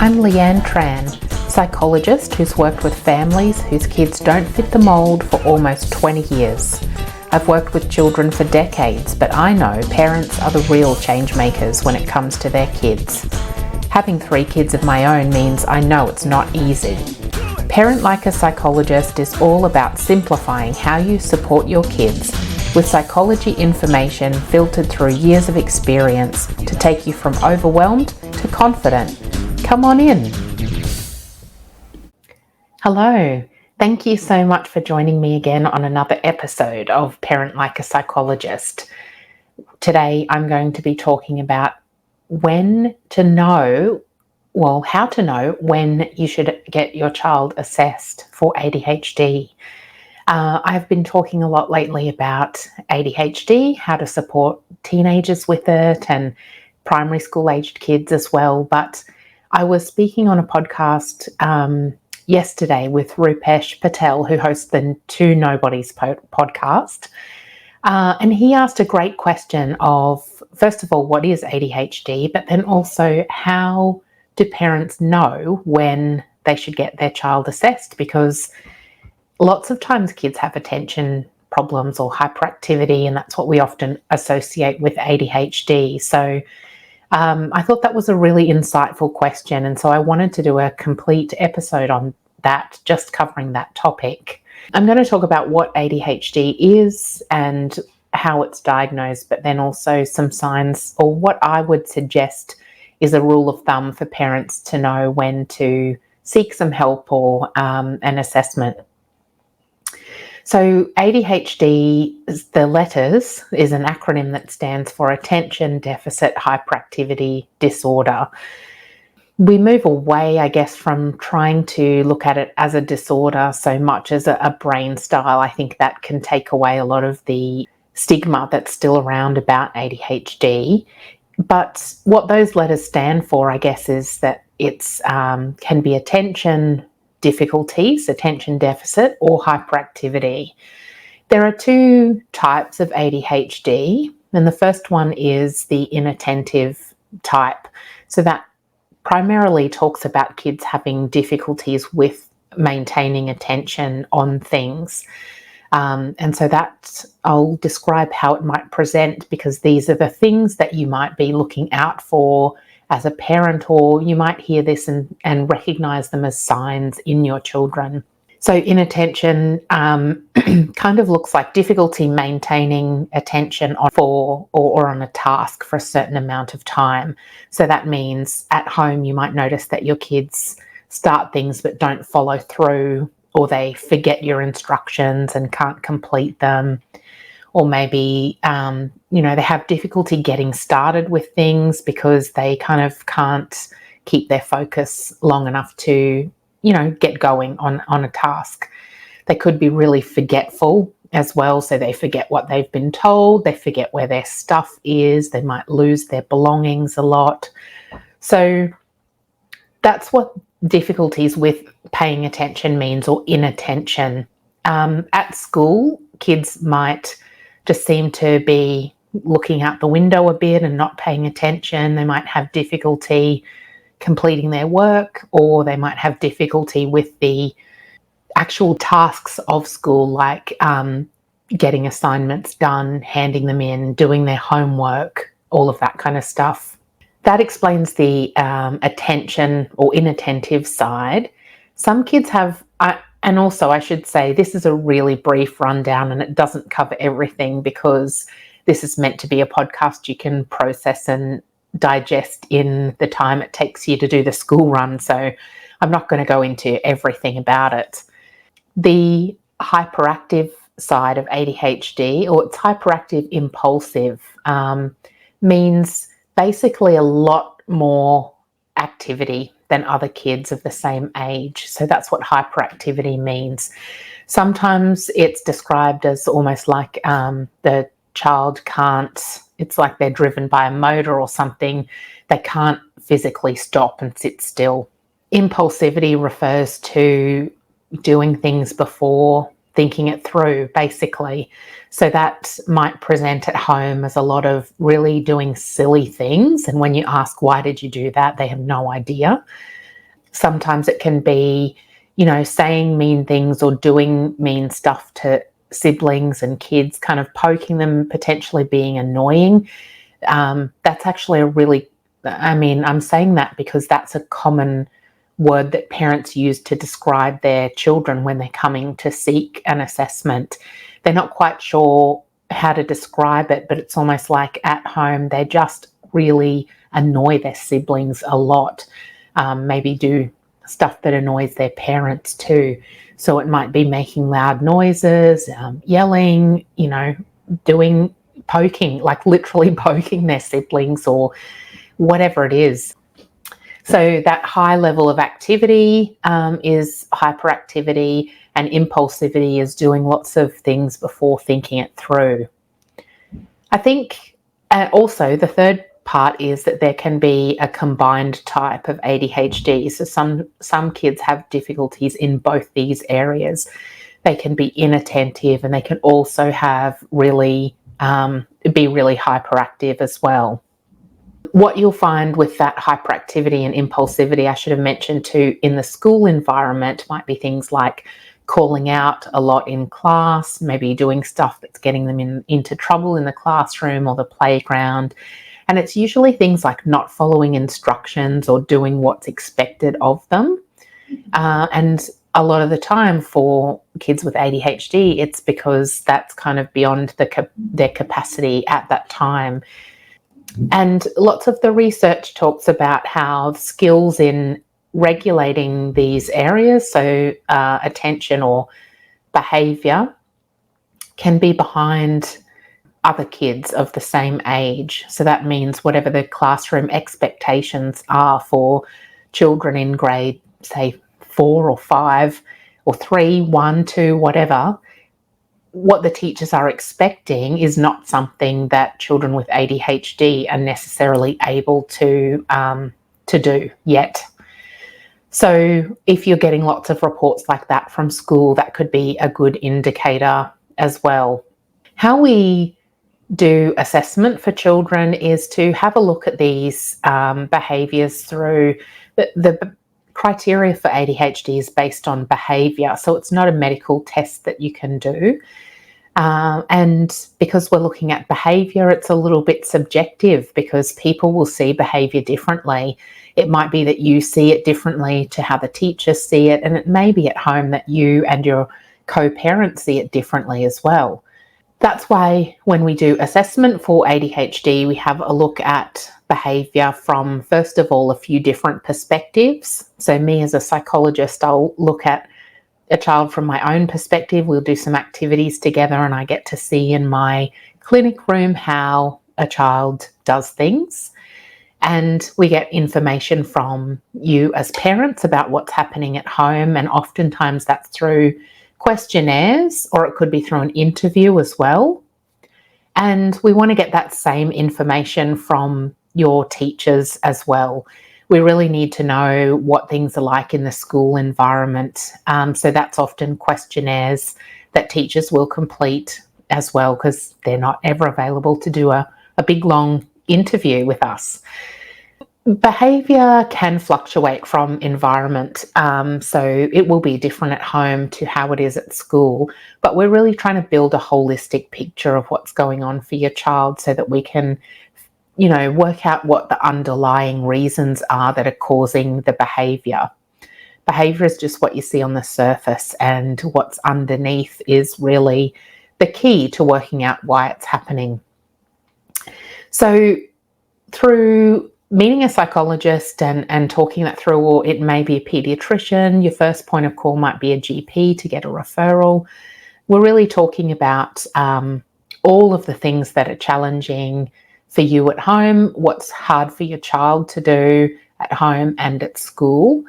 I'm Leanne Tran, psychologist who's worked with families whose kids don't fit the mould for almost 20 years. I've worked with children for decades, but I know parents are the real change makers when it comes to their kids. Having 3 kids of my own means I know it's not easy. Parent Like a Psychologist is all about simplifying how you support your kids with psychology information filtered through years of experience to take you from overwhelmed to confident. Come on in. Hello. Thank you so much for joining me again on another episode of Parent Like a Psychologist. Today I'm going to be talking about how to know when you should get your child assessed for ADHD. I've been talking a lot lately about ADHD, how to support teenagers with it and primary school aged kids as well. But I was speaking on a podcast yesterday with Rupesh Patel, who hosts the Two Nobodies podcast. And he asked a great question of, first of all, what is ADHD? But then also, how do parents know when they should get their child assessed? Because lots of times kids have attention problems or hyperactivity, and that's what we often associate with ADHD. So I thought that was a really insightful question. And so I wanted to do a complete episode on that, just covering that topic. I'm going to talk about what ADHD is and how it's diagnosed, but then also some signs, or what I would suggest is a rule of thumb for parents to know when to seek some help or an assessment. So ADHD, the letters, is an acronym that stands for Attention Deficit Hyperactivity Disorder. We move away, I guess, from trying to look at it as a disorder so much as a brain style. I think that can take away a lot of the stigma that's still around about ADHD. But what those letters stand for, I guess, is that it's can be attention difficulties, attention deficit, or hyperactivity. There are 2 types of ADHD, and the first one is the inattentive type. So that primarily talks about kids having difficulties with maintaining attention on things. And so that I'll describe how it might present, because these are the things that you might be looking out for as a parent, or you might hear this and recognize them as signs in your children. So inattention kind of looks like difficulty maintaining attention or on a task for a certain amount of time. So that means at home you might notice that your kids start things but don't follow through, or they forget your instructions and can't complete them. Or maybe, they have difficulty getting started with things because they kind of can't keep their focus long enough to, get going on a task. They could be really forgetful as well. So they forget what they've been told. They forget where their stuff is. They might lose their belongings a lot. So that's what difficulties with paying attention means, or inattention. At school, kids might just seem to be looking out the window a bit and not paying attention. They might have difficulty completing their work, or they might have difficulty with the actual tasks of school, like getting assignments done, handing them in, doing their homework, all of that kind of stuff. That explains the attention or inattentive side. Some kids have, and also I should say, this is a really brief rundown and it doesn't cover everything, because this is meant to be a podcast you can process and digest in the time it takes you to do the school run. So I'm not going to go into everything about it. The hyperactive side of ADHD, or it's hyperactive impulsive, means basically a lot more activity than other kids of the same age. So that's what hyperactivity means. Sometimes it's described as almost like the child can't, it's like they're driven by a motor or something. They can't physically stop and sit still. Impulsivity refers to doing things before thinking it through, basically. So that might present at home as a lot of really doing silly things. And when you ask, why did you do that? They have no idea. Sometimes it can be, saying mean things or doing mean stuff to siblings and kids, kind of poking them, potentially being annoying. That's actually I'm saying that because that's a common word that parents use to describe their children when they're coming to seek an assessment. They're not quite sure how to describe it, but it's almost like at home they just really annoy their siblings a lot. Maybe do stuff that annoys their parents too. So it might be making loud noises, yelling, doing poking, like literally poking their siblings or whatever it is. So that high level of activity is hyperactivity, and impulsivity is doing lots of things before thinking it through. I think also the third part is that there can be a combined type of ADHD. So some kids have difficulties in both these areas. They can be inattentive, and they can also have really be really hyperactive as well. What you'll find with that hyperactivity and impulsivity, I should have mentioned too, in the school environment might be things like calling out a lot in class, maybe doing stuff that's getting them into trouble in the classroom or the playground. And it's usually things like not following instructions or doing what's expected of them. And a lot of the time for kids with ADHD, it's because that's kind of beyond their capacity at that time. And lots of the research talks about how skills in regulating these areas, so attention or behaviour, can be behind other kids of the same age. So that means whatever the classroom expectations are for children in grade, say, 4 or 5 or 3, 1, 2, whatever, what the teachers are expecting is not something that children with ADHD are necessarily able to do yet. So if you're getting lots of reports like that from school, that could be a good indicator as well. How we do assessment for children is to have a look at these behaviours through the criteria for ADHD is based on behaviour, so it's not a medical test that you can do. And because we're looking at behaviour, it's a little bit subjective because people will see behaviour differently. It might be that you see it differently to how the teachers see it, and it may be at home that you and your co-parents see it differently as well. That's why when we do assessment for ADHD, we have a look at behaviour from, first of all, a few different perspectives. So me as a psychologist, I'll look at a child from my own perspective. We'll do some activities together, and I get to see in my clinic room how a child does things. And we get information from you as parents about what's happening at home, and oftentimes that's through questionnaires, or it could be through an interview as well. And we want to get that same information from your teachers as well. We really need to know what things are like in the school environment. So that's often questionnaires that teachers will complete as well, because they're not ever available to do a big long interview with us. Behaviour can fluctuate from environment, so it will be different at home to how it is at school, but we're really trying to build a holistic picture of what's going on for your child so that we can, work out what the underlying reasons are that are causing the behaviour. Behaviour is just what you see on the surface, and what's underneath is really the key to working out why it's happening. So through meeting a psychologist and talking that through, or it may be a paediatrician, your first point of call might be a GP to get a referral. We're really talking about all of the things that are challenging for you at home, what's hard for your child to do at home and at school,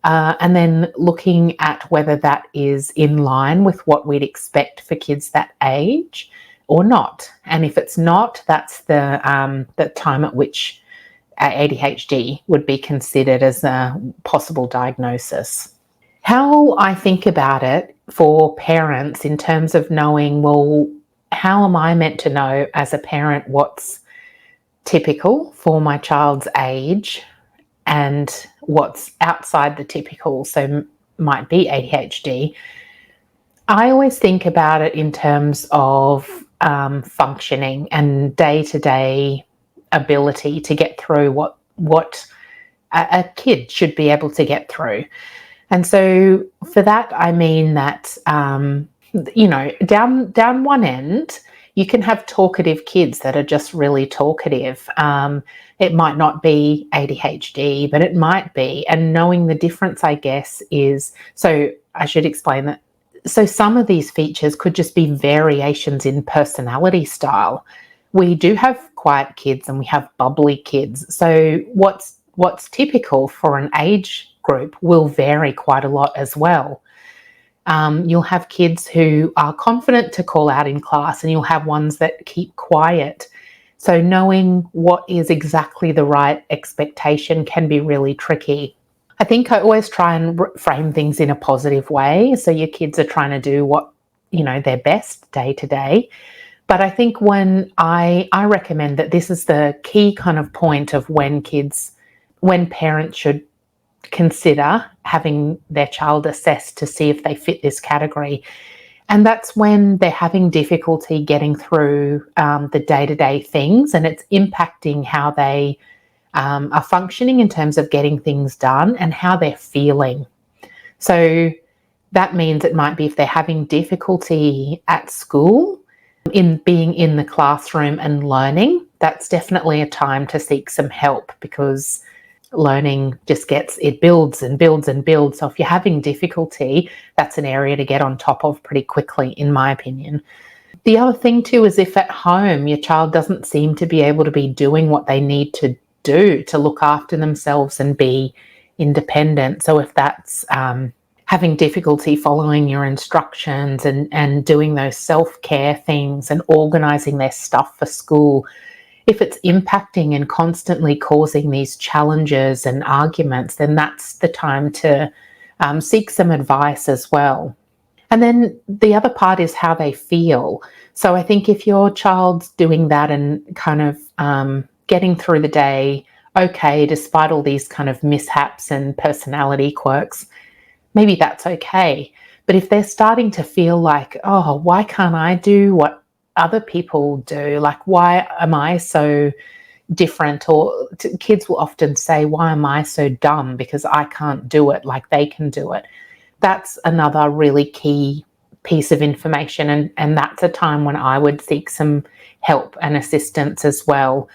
and then looking at whether that is in line with what we'd expect for kids that age or not. And if it's not, that's the time at which ADHD would be considered as a possible diagnosis. How I think about it for parents in terms of knowing, well, how am I meant to know as a parent what's typical for my child's age, and what's outside the typical, so might be ADHD, I always think about it in terms of functioning and day-to-day ability to get through what a kid should be able to get through. And so for that, I mean that, down one end, you can have talkative kids that are just really talkative. It might not be ADHD, but it might be. And knowing the difference, I guess, is, so I should explain that. So some of these features could just be variations in personality style. We do have quiet kids and we have bubbly kids. So what's typical for an age group will vary quite a lot as well. You'll have kids who are confident to call out in class, and you'll have ones that keep quiet. So knowing what is exactly the right expectation can be really tricky. I think I always try and frame things in a positive way. So your kids are trying to do what, their best day to day. But I think when I recommend that this is the key kind of point of when parents should consider having their child assessed to see if they fit this category. And that's when they're having difficulty getting through the day-to-day things, and it's impacting how they are functioning in terms of getting things done and how they're feeling. So that means it might be if they're having difficulty at school in being in the classroom and learning, that's definitely a time to seek some help, because learning just builds and builds and builds. So if you're having difficulty, that's an area to get on top of pretty quickly, in my opinion. The other thing too is if at home your child doesn't seem to be able to be doing what they need to do to look after themselves and be independent. So if that's having difficulty following your instructions and doing those self-care things and organising their stuff for school, if it's impacting and constantly causing these challenges and arguments, then that's the time to seek some advice as well. And then the other part is how they feel. So I think if your child's doing that and kind of getting through the day okay, despite all these kind of mishaps and personality quirks, maybe that's okay. But if they're starting to feel like, oh, why can't I do what other people do? Like, why am I so different? Or kids will often say, why am I so dumb because I can't do it like they can do it? That's another really key piece of information. And that's a time when I would seek some help and assistance as well.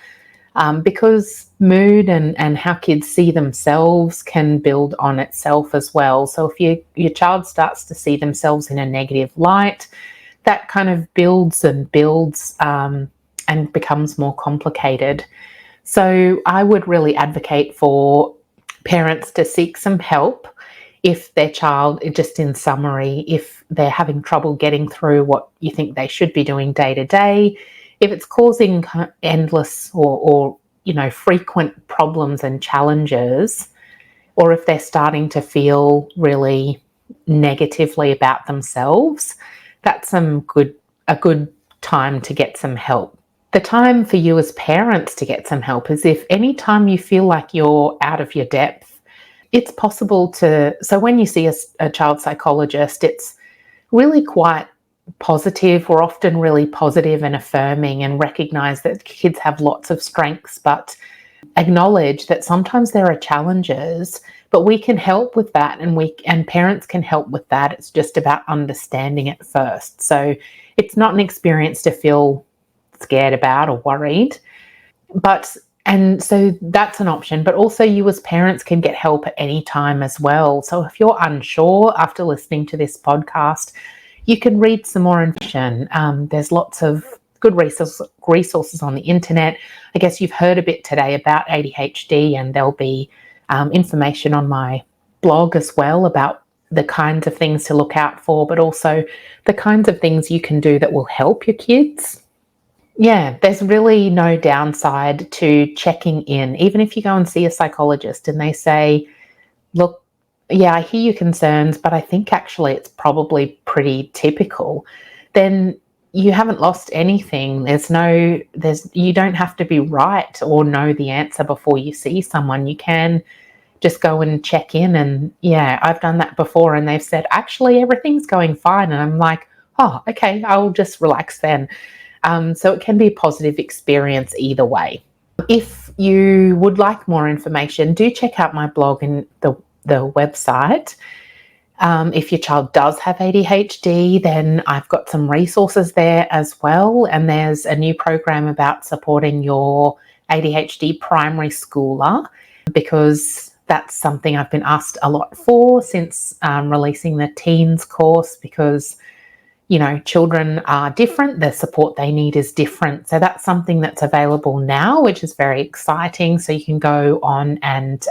Because mood and how kids see themselves can build on itself as well. So if your child starts to see themselves in a negative light, that kind of builds and builds and becomes more complicated. So I would really advocate for parents to seek some help if their child, just in summary, if they're having trouble getting through what you think they should be doing day to day, if it's causing endless or frequent problems and challenges, or if they're starting to feel really negatively about themselves, that's a good time to get some help. The time for you as parents to get some help is if any time you feel like you're out of your depth, it's possible to, so when you see a child psychologist, it's really quite positive. We're often really positive and affirming and recognize that kids have lots of strengths, but acknowledge that sometimes there are challenges, but we can help with that, and parents can help with that. It's just about understanding it first. So it's not an experience to feel scared about or worried, and so that's an option. But also you as parents can get help at any time as well. So if you're unsure after listening to this podcast, you can read some more information. There's lots of good resources on the internet. I guess you've heard a bit today about ADHD, and there'll be information on my blog as well about the kinds of things to look out for, but also the kinds of things you can do that will help your kids. Yeah, there's really no downside to checking in. Even if you go and see a psychologist and they say, look, yeah, I hear your concerns, but I think actually it's probably pretty typical, then you haven't lost anything. You don't have to be right or know the answer before you see someone. You can just go and check in. And yeah, I've done that before and they've said, actually, everything's going fine. And I'm like, oh, okay, I'll just relax then. So it can be a positive experience either way. If you would like more information, do check out my blog and the website. If your child does have ADHD, then I've got some resources there as well. And there's a new program about supporting your ADHD primary schooler, because that's something I've been asked a lot for since releasing the teens course, because children are different. The support they need is different. So that's something that's available now, which is very exciting. So you can go on and,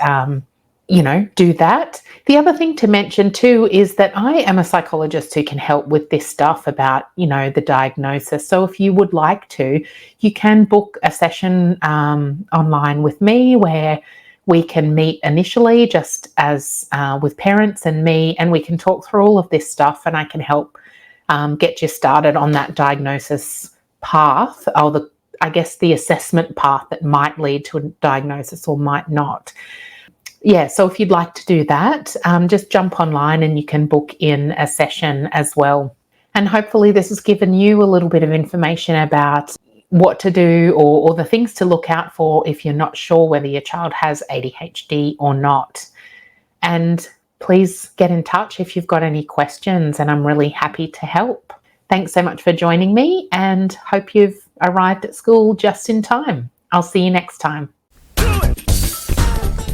do that. The other thing to mention too is that I am a psychologist who can help with this stuff about, the diagnosis. So if you would like to, you can book a session online with me where we can meet initially just as with parents and me, and we can talk through all of this stuff, and I can help get you started on that diagnosis path, or the assessment path that might lead to a diagnosis or might not. Yeah, so if you'd like to do that, just jump online and you can book in a session as well. And hopefully this has given you a little bit of information about what to do or the things to look out for if you're not sure whether your child has ADHD or not. And please get in touch if you've got any questions, and I'm really happy to help. Thanks so much for joining me, and hope you've arrived at school just in time. I'll see you next time.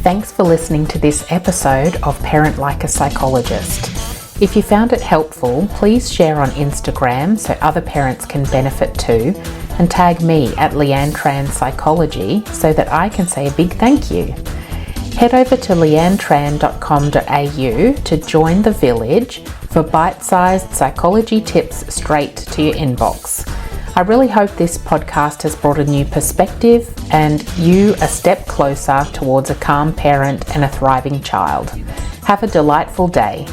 Thanks for listening to this episode of Parent Like a Psychologist. If you found it helpful, please share on Instagram so other parents can benefit too, and tag me at Leanne Psychology so that I can say a big thank you. Head over to leannetran.com.au to join the village for bite-sized psychology tips straight to your inbox. I really hope this podcast has brought a new perspective and you a step closer towards a calm parent and a thriving child. Have a delightful day.